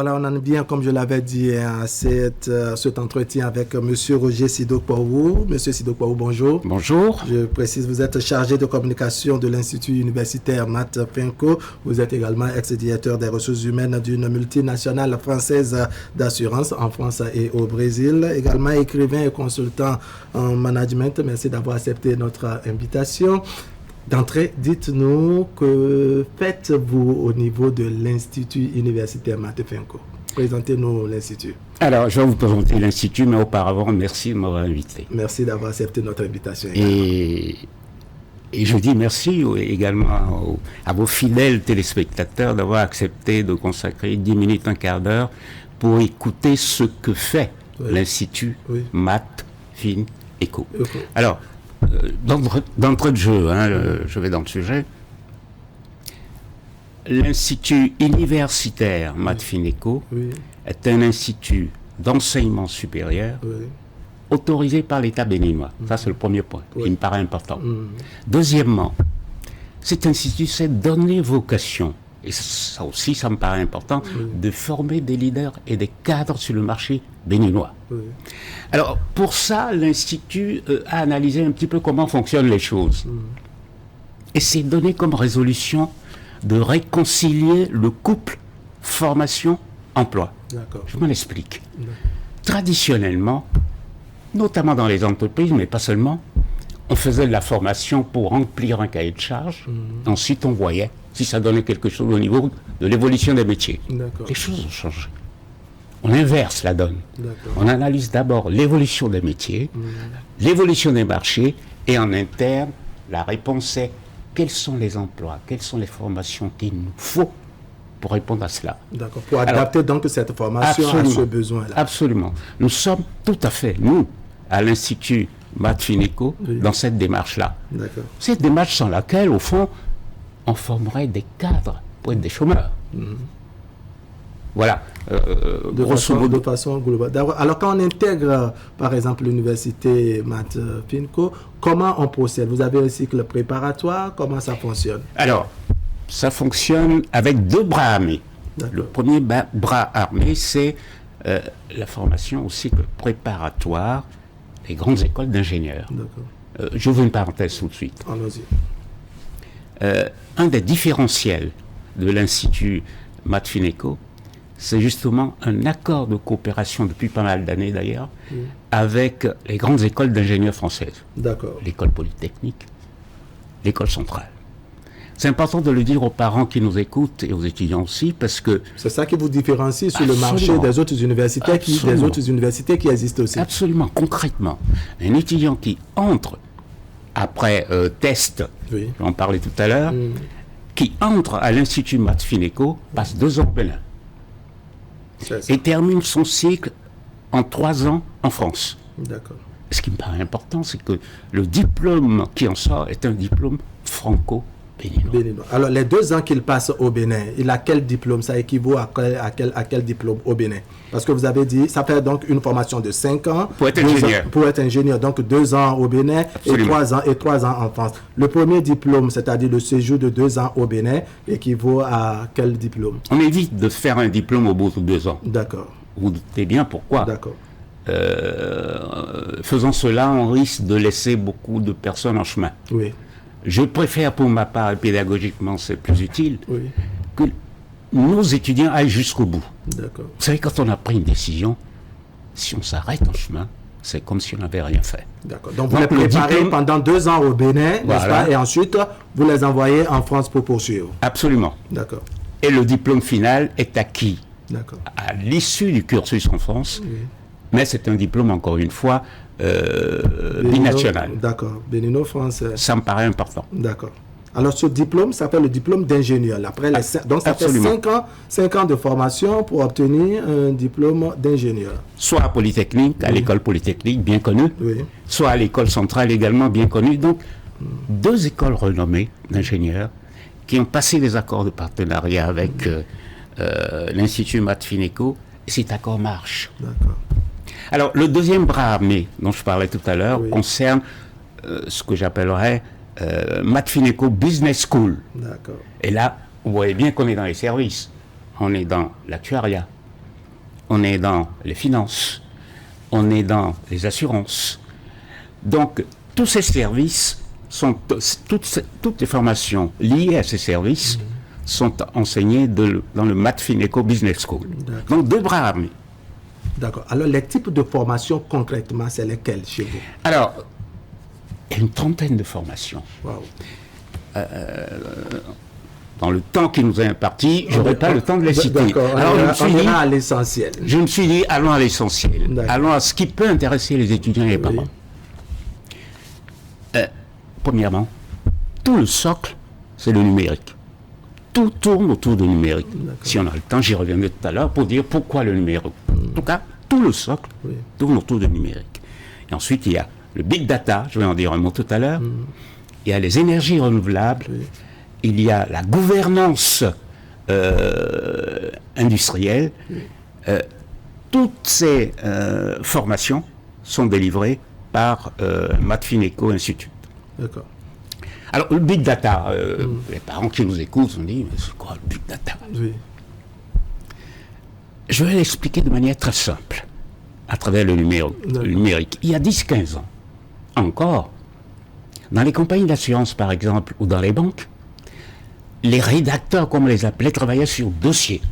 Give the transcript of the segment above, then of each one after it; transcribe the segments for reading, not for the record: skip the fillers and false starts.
Voilà, on en est bien, comme je l'avais dit, à cet entretien avec M. Roger Sidokwaou. M. Sidokwaou, bonjour. Bonjour. Je précise, vous êtes chargé de communication de l'Institut universitaire Matt Finco. Vous êtes également ex-directeur des ressources humaines d'une multinationale française d'assurance en France et au Brésil. Également écrivain et consultant en management. Merci d'avoir accepté notre invitation. D'entrée, dites-nous, que faites-vous au niveau de l'Institut universitaire Matt Finco? Présentez-nous l'Institut. Alors, je vais vous présenter l'Institut, mais auparavant, merci de m'avoir invité. Merci d'avoir accepté notre invitation. Et je dis merci également à vos fidèles téléspectateurs d'avoir accepté de consacrer 10 minutes, un quart d'heure pour écouter ce que fait l'Institut Matt Finco. Alors, d'entrée de jeu, je vais dans le sujet. L'Institut universitaire Matt Finco est un institut d'enseignement supérieur autorisé par l'État béninois. Ça, c'est le premier point qui me paraît important. Deuxièmement, cet institut s'est donné vocation, et ça aussi, ça me paraît important, de former des leaders et des cadres sur le marché béninois. Alors, pour ça, l'Institut a analysé un petit peu comment fonctionnent les choses. Et s'est donné comme résolution de réconcilier le couple formation-emploi. Je m'en explique. Traditionnellement, notamment dans les entreprises, mais pas seulement, on faisait de la formation pour remplir un cahier de charges. Ensuite, on voyait si ça donnait quelque chose au niveau de l'évolution des métiers. Les choses ont changé. On inverse la donne. On analyse d'abord l'évolution des métiers, l'évolution des marchés, et en interne, la réponse est quels sont les emplois, quelles sont les formations qu'il nous faut pour répondre à cela. D'accord. Pour adapter donc cette formation à ce besoin-là. Absolument. Nous sommes tout à fait, nous, à l'Institut Matt Finco, dans cette démarche-là. Cette démarche sans laquelle, au fond, on formerait des cadres pour être des chômeurs. Voilà. De façon globale. Alors, quand on intègre, par exemple, l'université Matt Finco, comment on procède? Vous avez un cycle préparatoire? Comment ça fonctionne? Alors, ça fonctionne avec 2 bras armés. Le premier bras armé, c'est la formation au cycle préparatoire des grandes écoles d'ingénieurs. J'ouvre une parenthèse tout de suite. Allons-y. Un des différentiels de l'Institut Matt Finco, c'est justement un accord de coopération depuis pas mal d'années d'ailleurs, avec les grandes écoles d'ingénieurs françaises. L'école polytechnique, l'école centrale. C'est important de le dire aux parents qui nous écoutent et aux étudiants aussi, parce que... C'est ça qui vous différencie sur le marché des autres universités, qui existent aussi. Absolument, concrètement. Un étudiant qui entre après test, j'en parlais tout à l'heure, qui entre à l'Institut Matt Finco, passe 2 ans au Bénin. Et termine son cycle en 3 ans en France. Ce qui me paraît important, c'est que le diplôme qui en sort est un diplôme franco-béninois. Alors, les 2 ans qu'il passe au Bénin, il a quel diplôme? Ça équivaut à quel diplôme au Bénin? Parce que vous avez dit, ça fait donc une formation de 5 ans. Pour être ingénieur. Pour être ingénieur, donc 2 ans au Bénin et 3 ans en France. Le premier diplôme, c'est-à-dire le séjour de 2 ans au Bénin, équivaut à quel diplôme? On évite de faire un diplôme au bout de 2 ans. Vous doutez bien pourquoi. Faisant cela, on risque de laisser beaucoup de personnes en chemin. Je préfère pour ma part, et pédagogiquement c'est plus utile, que nos étudiants aillent jusqu'au bout. Vous savez, quand on a pris une décision, si on s'arrête en chemin, c'est comme si on n'avait rien fait. Donc vous les préparez pendant 2 ans au Bénin, n'est-ce pas? Et ensuite, vous les envoyez en France pour poursuivre. Absolument. Et le diplôme final est acquis à l'issue du cursus en France, mais c'est un diplôme, encore une fois, binational. Bénino-français. Ça me paraît important. Alors, ce diplôme s'appelle le diplôme d'ingénieur. Donc, ça fait 5 ans de formation pour obtenir un diplôme d'ingénieur. Soit à Polytechnique, à l'école Polytechnique, bien connue, soit à l'école centrale, également bien connue. Donc, 2 écoles renommées d'ingénieurs qui ont passé des accords de partenariat avec l'Institut Matt Finco, et cet accord marche. Alors, le deuxième bras armé dont je parlais tout à l'heure concerne ce que j'appellerais Matt Finco Business School. Et là, vous voyez bien qu'on est dans les services. On est dans l'actuariat, on est dans les finances, on est dans les assurances. Donc, tous ces services sont, toutes les formations liées à ces services sont enseignées dans le Matfineco Business School. Donc, 2 bras armés. D'accord. Alors, les types de formations, concrètement, c'est lesquelles chez vous? Alors, il y a une 30aine de formations. Wow. Dans le temps qui nous est imparti, je n'aurai pas le temps de les citer. D'accord. Alors, on ira à l'essentiel. Je me suis dit, allons à l'essentiel. Allons à ce qui peut intéresser les étudiants et les parents. Premièrement, tout le socle, c'est le numérique. Tout tourne autour du numérique. Si on a le temps, j'y reviendrai tout à l'heure pour dire pourquoi le numérique. En tout cas, tout le socle tourne autour du numérique. Et ensuite, il y a le big data, je vais en dire un mot tout à l'heure. Il y a les énergies renouvelables. Il y a la gouvernance industrielle. Toutes ces formations sont délivrées par Matfineco Institute. D'accord. Alors, le big data, les parents qui nous écoutent ont dit, mais c'est quoi le big data? Oui. Je vais l'expliquer de manière très simple, à travers le numérique. Il y a 10-15 ans, encore, dans les compagnies d'assurance, par exemple, ou dans les banques, les rédacteurs, comme on les appelait, travaillaient sur dossier.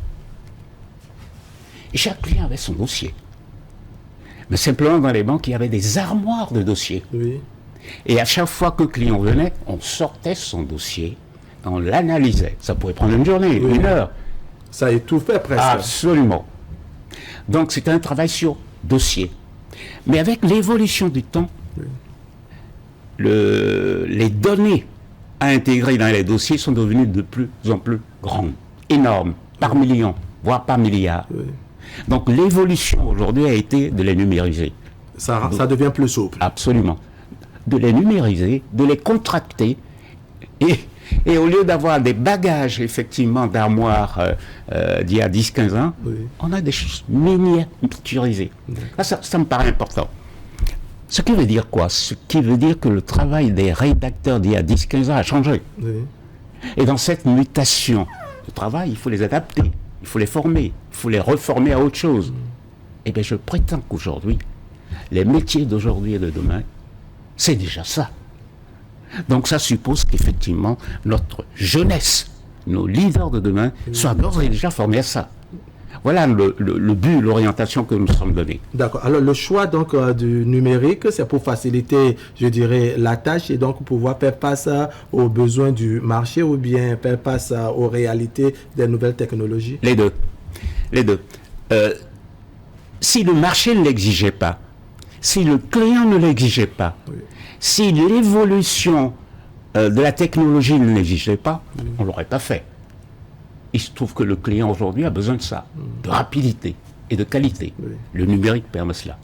Et chaque client avait son dossier. Mais simplement, dans les banques, il y avait des armoires de dossiers. Oui. Et à chaque fois que le client venait, on sortait son dossier, on l'analysait. Ça pouvait prendre une journée, une heure. Ça étouffait presque. Absolument. Donc c'était un travail sur dossier. Mais avec l'évolution du temps, les données à intégrer dans les dossiers sont devenues de plus en plus grandes, énormes, par millions, voire par milliards. Donc l'évolution aujourd'hui a été de les numériser. Ça devient plus souple. Absolument. De les numériser, de les contracter, et au lieu d'avoir des bagages, effectivement, d'armoires d'il y a 10-15 ans, on a des choses miniaturisées. Ça me paraît important. Ce qui veut dire quoi? Ce qui veut dire que le travail des rédacteurs d'il y a 10-15 ans a changé. Et dans cette mutation de travail, il faut les adapter, il faut les former, il faut les reformer à autre chose. Eh bien, je prétends qu'aujourd'hui, les métiers d'aujourd'hui et de demain, c'est déjà ça. Donc ça suppose qu'effectivement, notre jeunesse, nos leaders de demain, soient d'ores et déjà formés à ça. Voilà le but, l'orientation que nous nous sommes donnés. D'accord. Alors le choix donc du numérique, c'est pour faciliter, je dirais, la tâche et donc pouvoir faire face aux besoins du marché ou bien faire face aux réalités des nouvelles technologies? Les deux. Les deux. Si le marché ne l'exigeait pas, si le client ne l'exigeait pas, si l'évolution de la technologie ne l'exigeait pas, on ne l'aurait pas fait. Il se trouve que le client aujourd'hui a besoin de ça, de rapidité et de qualité. Le numérique permet cela.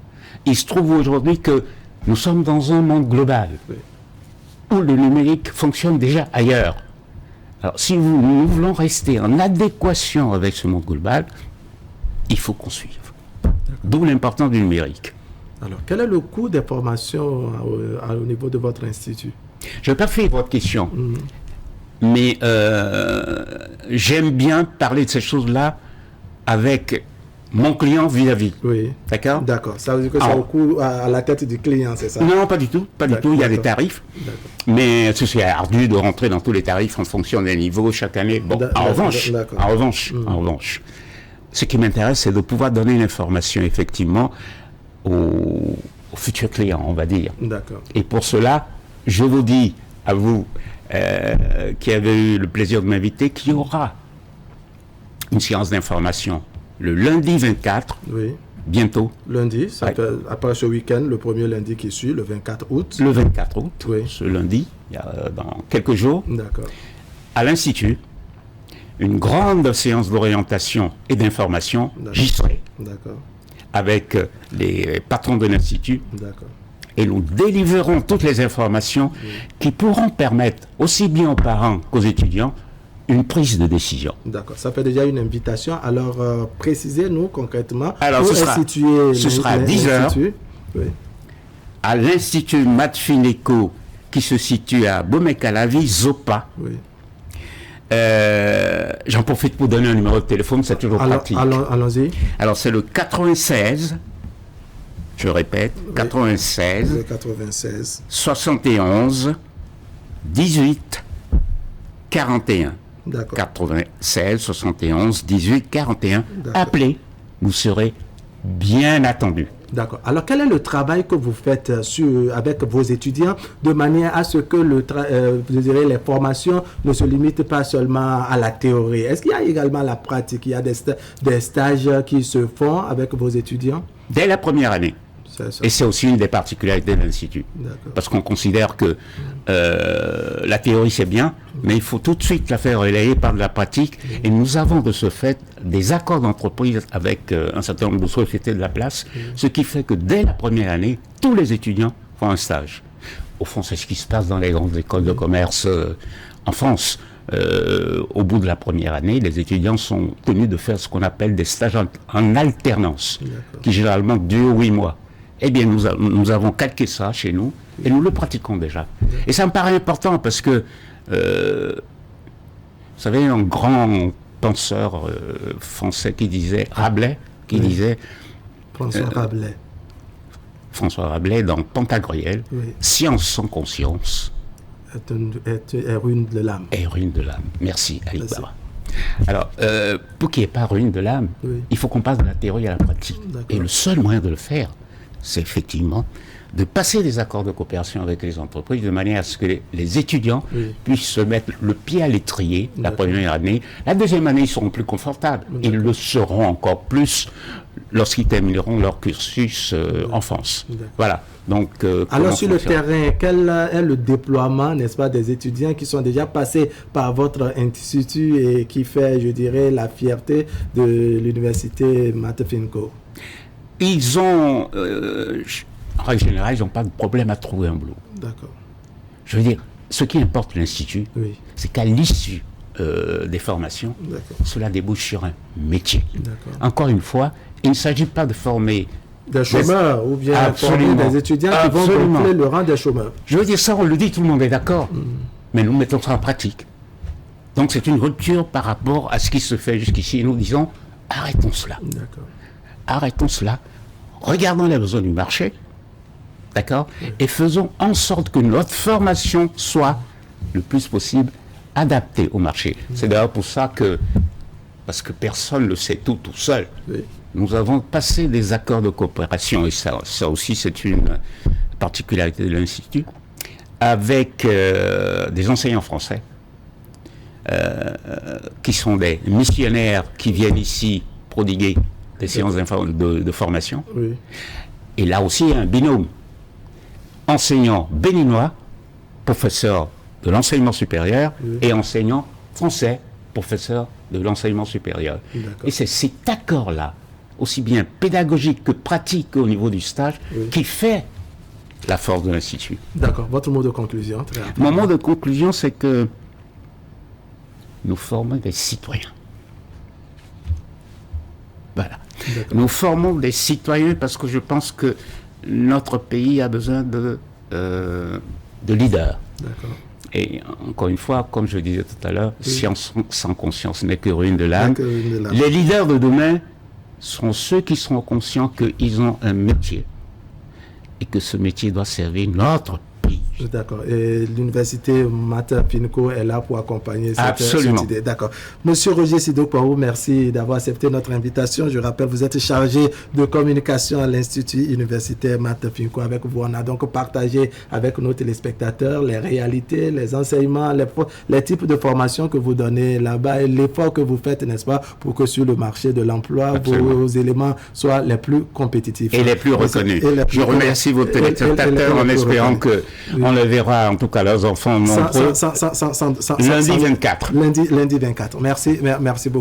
Il se trouve aujourd'hui que nous sommes dans un monde global où le numérique fonctionne déjà ailleurs. Alors si nous voulons rester en adéquation avec ce monde global, il faut qu'on suive. D'où l'importance du numérique. Alors, quel est le coût des formations au niveau de votre institut? Je n'ai pas fait votre question, mais j'aime bien parler de ces choses-là avec mon client vis-à-vis. Oui. D'accord? D'accord. Ça veut dire que c'est au coût à la tête du client, c'est ça? Non, pas du tout. Pas du tout. Il y a des tarifs. Mais c'est ardu de rentrer dans tous les tarifs en fonction des niveaux chaque année. Bon, en revanche, ce qui m'intéresse, c'est de pouvoir donner l'information, effectivement, aux futurs clients, on va dire. D'accord. Et pour cela, je vous dis à vous qui avez eu le plaisir de m'inviter qu'il y aura une séance d'information le lundi 24, bientôt. Lundi, après ce week-end, le premier lundi qui suit, le 24 août. Le 24 août, ce lundi, dans quelques jours, à l'Institut, une grande séance d'orientation et d'information, j'y serai. D'accord. Avec les patrons de l'Institut. Et nous délivrerons toutes les informations qui pourront permettre, aussi bien aux parents qu'aux étudiants, une prise de décision. D'accord. Ça fait déjà une invitation. Alors, précisez-nous concrètement. Alors, ce sera à 10h à l'Institut Matfineco qui se situe à Bomekalavi, Zopa. J'en profite pour donner un numéro de téléphone, c'est toujours pratique. Allons-y. Alors, c'est le 96, je répète, Oui. 96, Le 96, 71, 18, 41. d'accord. 96, 71, 18, 41. D'accord. Appelez, vous serez bien attendu. D'accord. Alors, quel est le travail que vous faites avec vos étudiants de manière à ce que je dirais, les formations ne se limitent pas seulement à la théorie? Est-ce qu'il y a également la pratique? Il y a des stages qui se font avec vos étudiants? Dès la première année. Et c'est aussi une des particularités de l'Institut. Parce qu'on considère que la théorie c'est bien, mais il faut tout de suite la faire relayer par de la pratique. Et nous avons de ce fait des accords d'entreprise avec un certain nombre de sociétés de la place, ce qui fait que dès la première année, tous les étudiants font un stage. Au fond, c'est ce qui se passe dans les grandes écoles de commerce en France. Au bout de la première année, les étudiants sont tenus de faire ce qu'on appelle des stages en alternance, qui généralement durent 8 mois. Eh bien, nous avons calqué ça chez nous et nous le pratiquons déjà. Et ça me paraît important parce que, vous savez, un grand penseur français qui disait, Rabelais, qui disait... François Rabelais, dans Pantagruel, science sans conscience... est ruine de l'âme. Est ruine de l'âme. Merci, Ali Baba. Alors, pour qu'il n'y ait pas ruine de l'âme, il faut qu'on passe de la théorie à la pratique. Et le seul moyen de le faire, c'est effectivement de passer des accords de coopération avec les entreprises de manière à ce que les étudiants puissent se mettre le pied à l'étrier la première année. La deuxième année, ils seront plus confortables. Ils le seront encore plus lorsqu'ils termineront leur cursus en France. Voilà. Donc, alors sur le terrain, quel est le déploiement, n'est-ce pas, des étudiants qui sont déjà passés par votre institut et qui fait, je dirais, la fierté de l'université Mata-Finco? Ils ont, en règle générale, ils n'ont pas de problème à trouver un boulot. D'accord. Je veux dire, ce qui importe l'Institut, c'est qu'à l'issue des formations, cela débouche sur un métier. Encore une fois, il ne s'agit pas de former des chômeurs ou bien former des étudiants qui vont gonfler le rang des chômeurs. Je veux dire, ça, on le dit, tout le monde est d'accord, mais nous mettons ça en pratique. Donc c'est une rupture par rapport à ce qui se fait jusqu'ici et nous disons, arrêtons cela. Arrêtons cela, regardons les besoins du marché, d'accord, et faisons en sorte que notre formation soit le plus possible adaptée au marché. C'est d'ailleurs pour ça que, parce que personne ne le sait tout seul, nous avons passé des accords de coopération, et ça aussi c'est une particularité de l'Institut, avec des enseignants français, qui sont des missionnaires qui viennent ici prodiguer des séances de formation. Et là aussi, il y a un binôme. Enseignant béninois, professeur de l'enseignement supérieur, et enseignant français, professeur de l'enseignement supérieur. Et c'est cet accord-là, aussi bien pédagogique que pratique au niveau du stage, qui fait la force de l'Institut. D'accord. Votre mot de conclusion, très rapidement. Mon mot de conclusion, c'est que nous formons des citoyens. Voilà. Nous formons des citoyens parce que je pense que notre pays a besoin de leaders. Et encore une fois, comme je disais tout à l'heure, science sans conscience n'est que ruine de l'âme. Les leaders de demain sont ceux qui seront conscients qu'ils ont un métier et que ce métier doit servir notre pays. D'accord. Et l'université Mata-Finco est là pour accompagner cette idée. D'accord. Monsieur Roger Sidokwaou, merci d'avoir accepté notre invitation. Je rappelle, vous êtes chargé de communication à l'Institut universitaire Mata-Finco. Avec vous, on a donc partagé avec nos téléspectateurs les réalités, les enseignements, les types de formations que vous donnez là-bas et l'effort que vous faites, n'est-ce pas, pour que sur le marché de l'emploi, vos éléments soient les plus compétitifs. Et les plus reconnus. Je remercie vos téléspectateurs en espérant que on le verra, en tout cas, leurs enfants nombreux, lundi 24. Lundi 24. Merci beaucoup.